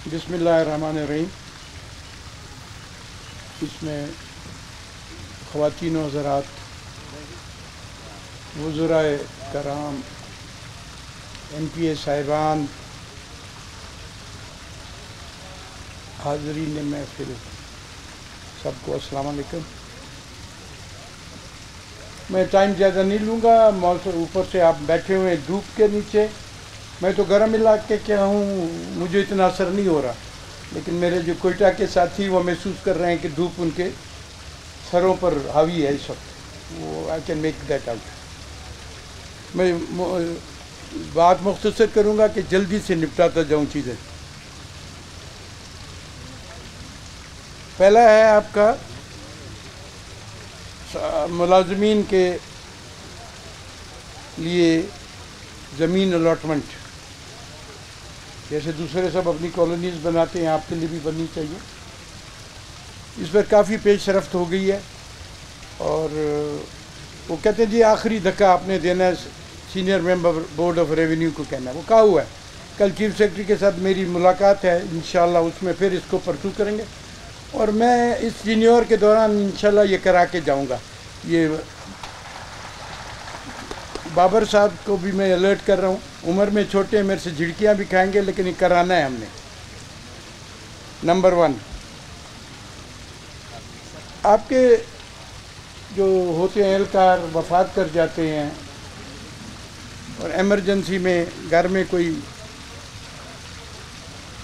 بسم اللہ الرحمن الرحیم. اس میں خواتین و حضرات، وزرائے کرام، ایم پی اے صاحبان، حاضرین محفل، سب کو السلام علیکم. میں ٹائم زیادہ نہیں لوں گا. اوپر سے آپ بیٹھے ہوئے دھوپ کے نیچے. میں تو گرم علاقے کا ہوں، مجھے اتنا اثر نہیں ہو رہا، لیکن میرے جو کوئٹہ کے ساتھی وہ محسوس کر رہے ہیں کہ دھوپ ان کے سروں پر حاوی ہے اس وقت. وہ I can make that out. میں بات مختصر کروں گا کہ جلدی سے نپٹاتا جاؤں چیزیں. پہلا ہے آپ کا ملازمین کے لیے زمین الاٹمنٹ. جیسے دوسرے سب اپنی کالونیز بناتے ہیں، آپ کے لیے بھی بننی چاہیے. اس پر کافی پیش رفت ہو گئی ہے، اور وہ کہتے ہیں جی آخری دھکا آپ نے دینا ہے senior member board of revenue کو کہنا ہے. وہ کہا ہوا ہے. کل چیف سیکرٹری کے ساتھ میری ملاقات ہے، انشاءاللہ اس میں پھر اس کو پرسو کریں گے، اور میں اس جینیور کے دوران انشاءاللہ یہ کرا کے جاؤں گا. یہ بابر صاحب کو بھی میں الرٹ کر رہا ہوں. عمر میں چھوٹے ہیں، میرے سے جھڑکیاں بھی کھائیں گے، لیکن یہ کرانا ہے ہم نے. نمبر 1، آپ کے جو ہوتے ہیں اہلکار وفات کر جاتے ہیں، اور ایمرجنسی میں گھر میں کوئی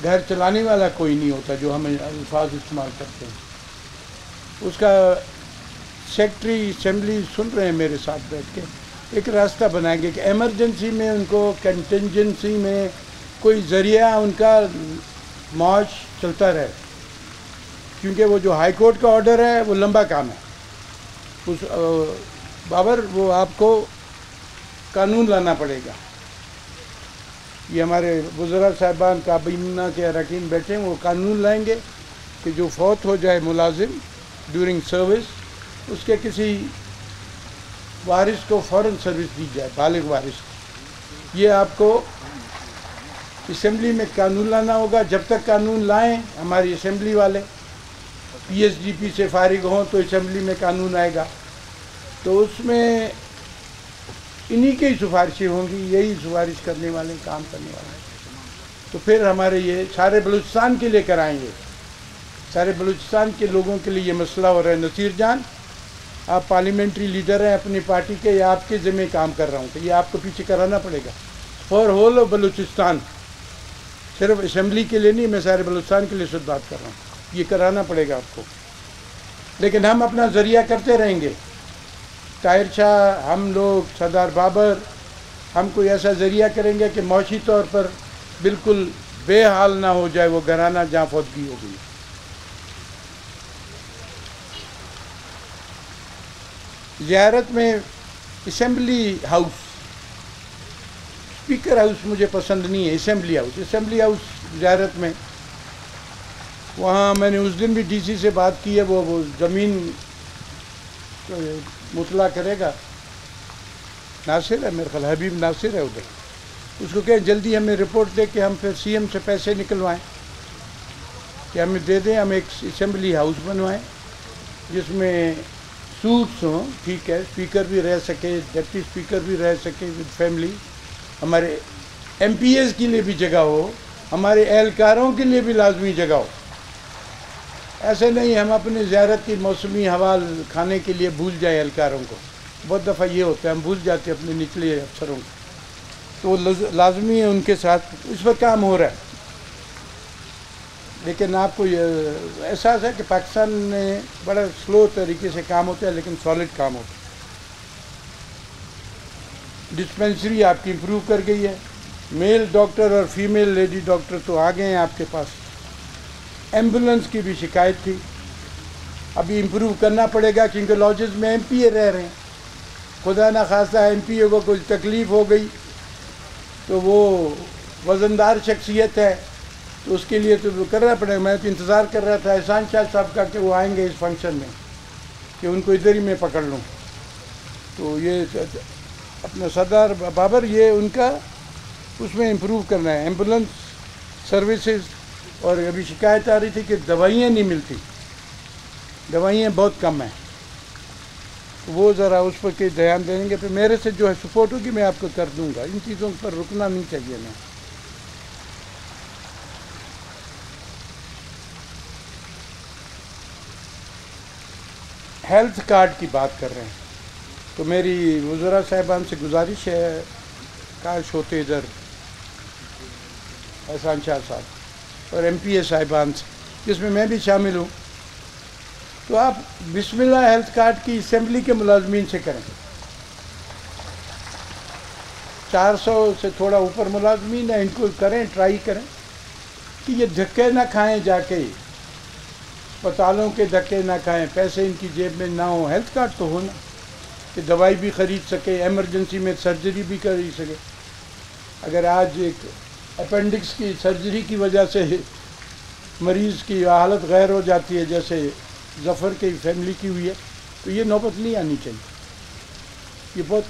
گھر چلانے والا کوئی نہیں ہوتا جو ہمیں الفاظ استعمال کرتے ہیں. اس کا سیکرٹری اسمبلی سن رہے ہیں میرے ساتھ بیٹھ کے، ایک راستہ بنائیں گے کہ ایمرجنسی میں ان کو کنٹینجنسی میں کوئی ذریعہ ان کا معاش چلتا رہے، کیونکہ وہ جو ہائی کورٹ کا آرڈر ہے وہ لمبا کام ہے. اس بابر وہ آپ کو قانون لانا پڑے گا. یہ ہمارے وزراء صاحبان کابینہ کے اراکین بیٹھے ہیں، وہ قانون لائیں گے کہ جو فوت ہو جائے ملازم ڈیورنگ سروس، اس کے کسی وارث کو فوراً سروس دی جائے، بالغ وارث. یہ آپ کو اسمبلی میں قانون لانا ہوگا. جب تک قانون لائیں ہماری اسمبلی والے، پی ایس ڈی پی سے فارغ ہوں تو اسمبلی میں قانون آئے گا، تو اس میں انہی کی سفارشیں ہوں گی. یہی سفارش کرنے والے، کام کرنے والے. تو پھر ہمارے یہ سارے بلوچستان کے لیے کرائیں گے، سارے بلوچستان کے لوگوں کے لیے یہ مسئلہ ہو رہا ہے. نصیر جان، آپ پارلیمنٹری لیڈر ہیں اپنی پارٹی کے، یا آپ کے ذمہ کام کر رہا ہوں کہ یہ آپ کو پیچھے کرانا پڑے گا فار ہول آف بلوچستان. صرف اسمبلی کے لیے نہیں، میں سارے بلوچستان کے لیے خود بات کر رہا ہوں. یہ کرانا پڑے گا آپ کو، لیکن ہم اپنا ذریعہ کرتے رہیں گے. طاہر شاہ، ہم لوگ، سردار بابر، ہم کوئی ایسا ذریعہ کریں گے کہ معاشی طور پر بالکل بے حال نہ ہو جائے وہ گھرانہ جہاں فوتگی ہو گئی. زیارت میں اسمبلی ہاؤس، اسپیکر ہاؤس مجھے پسند نہیں ہے، اسمبلی ہاؤس. اسمبلی ہاؤس زیارت میں، وہاں میں نے اس دن بھی ڈی سی سے بات کی ہے، وہ زمین مطلع کرے گا. ناصر ہے میرے خیال، حبیب ناصر ہے ادھر. اس کو کہیں جلدی ہمیں رپورٹ دے کہ ہم پھر سی ایم سے پیسے نکلوائیں، کہ ہمیں دے دیں، ہم ایک اسمبلی ہاؤس بنوائیں جس میں سوٹس ہوں. ٹھیک ہے، اسپیکر بھی رہ سکے، ڈپٹی اسپیکر بھی رہ سکے ود فیملی. ہمارے ایم پی ایز کے لیے بھی جگہ ہو، ہمارے اہلکاروں کے لیے بھی لازمی جگہ ہو. ایسے نہیں ہم اپنی زیارت کی موسمی حوال کھانے کے لیے بھول جائیں اہلکاروں کو. بہت دفعہ یہ ہوتا ہے، ہم بھول جاتے ہیں اپنے نچلے افسروں کو. تو لازمی ہے ان کے ساتھ اس پر کام ہو رہا ہے. لیکن آپ کو یہ احساس ہے کہ پاکستان میں بڑا سلو طریقے سے کام ہوتا ہے، لیکن سالڈ کام ہوتا ہے. ڈسپینسری آپ کی امپروو کر گئی ہے. میل ڈاکٹر اور فیمیل لیڈی ڈاکٹر تو آ گئے ہیں آپ کے پاس. ایمبولنس کی بھی شکایت تھی، ابھی امپروو کرنا پڑے گا، کیونکہ لاجز میں ایم پی اے رہ رہے ہیں. خدا نہ خواستہ ایم پی اے کو کوئی تکلیف ہو گئی تو وہ وزندار شخصیت ہے، تو اس کے لیے تو کرنا پڑے گا. میں تو انتظار کر رہا تھا احسان شاہ صاحب کا کہ وہ آئیں گے اس فنکشن میں، کہ ان کو ادھر ہی میں پکڑ لوں. تو یہ اپنا سردار بابر، یہ ان کا اس میں امپروو کرنا ہے. ایمبولنس سروسز اور ابھی شکایت آ رہی تھی کہ دوائیاں نہیں ملتی، دوائیاں بہت کم ہیں، وہ ذرا اس پر کہ دھیان دیں گے تو میرے سے جو ہے سپورٹ ہوگی میں آپ کو کر دوں گا. ان چیزوں پر رکنا نہیں چاہیے. میں ہیلتھ کارڈ کی بات کر رہے ہیں تو میری وزراء صاحبان سے گزارش ہے، کاش ہوتے ادھر احسان شاہ صاحب اور ایم پی اے صاحبان سے، جس میں بھی شامل ہوں، تو آپ بسم اللہ ہیلتھ کارڈ کی اسمبلی کے ملازمین سے کریں. 400 سے تھوڑا اوپر ملازمین ہیں، ان کو کریں، ٹرائی کریں کہ یہ دھکے نہ کھائیں، جا کے اسپتالوں کے دھکے نہ کھائیں، پیسے ان کی جیب میں نہ ہوں. ہیلتھ کارڈ تو ہونا کہ دوائی بھی خرید سکے، ایمرجنسی میں سرجری بھی کر سکے. اگر آج ایک اپینڈکس کی سرجری کی وجہ سے مریض کی حالت غیر ہو جاتی ہے، جیسے ظفر کی فیملی کی ہوئی ہے، تو یہ نوبت نہیں آنی چاہیے. یہ بہت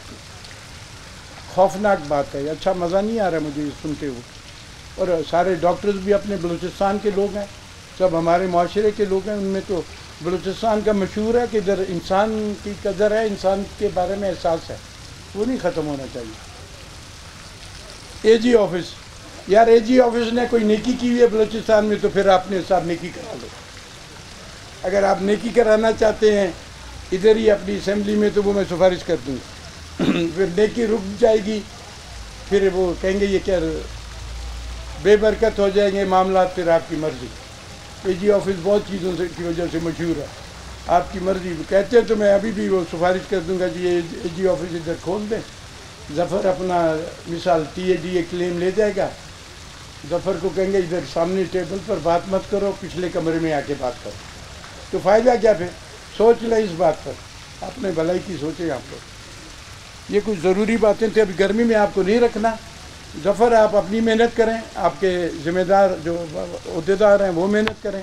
خوفناک بات ہے. اچھا مزہ نہیں آ رہا مجھے یہ سنتے ہوئے. اور سارے ڈاکٹرز بھی اپنے بلوچستان کے لوگ ہیں، سب ہمارے معاشرے کے لوگ ہیں. ان میں تو بلوچستان کا مشہور ہے کہ ادھر انسان کی قدر ہے، انسان کے بارے میں احساس ہے، وہ نہیں ختم ہونا چاہیے. اے جی آفس، یار اے جی آفس نے کوئی نیکی کی ہوئی ہے بلوچستان میں تو پھر آپ نے صاحب نیکی کرا لو. اگر آپ نیکی کرانا چاہتے ہیں ادھر ہی اپنی اسمبلی میں تو وہ میں سفارش کر دوں گا. پھر نیکی رک جائے گی، پھر وہ کہیں گے یہ کیا بے برکت ہو جائیں گے معاملات. پھر آپ کی مرضی. اے جی آفس بہت چیزوں سے کی وجہ سے مشہور ہے، آپ کی مرضی. کہتے ہیں تو میں ابھی بھی وہ سفارش کر دوں گا جی اے جی آفس ادھر کھول دیں. ظفر اپنا مثال ٹی اے ڈی اے کلیم لے جائے گا، ظفر کو کہیں گے ادھر سامنے ٹیبل پر بات مت کرو، پچھلے کمرے میں آ کے بات کرو. تو فائدہ کیا؟ پھر سوچ لیں اس بات پر، اپنے بھلائی کی سوچیں آپ لوگ. یہ کچھ ضروری باتیں تھیں. ابھی گرمی میں آپ کو نہیں رکھنا. ظفر آپ اپنی محنت کریں، آپ کے ذمہ دار جو عہدیدار ہیں وہ محنت کریں.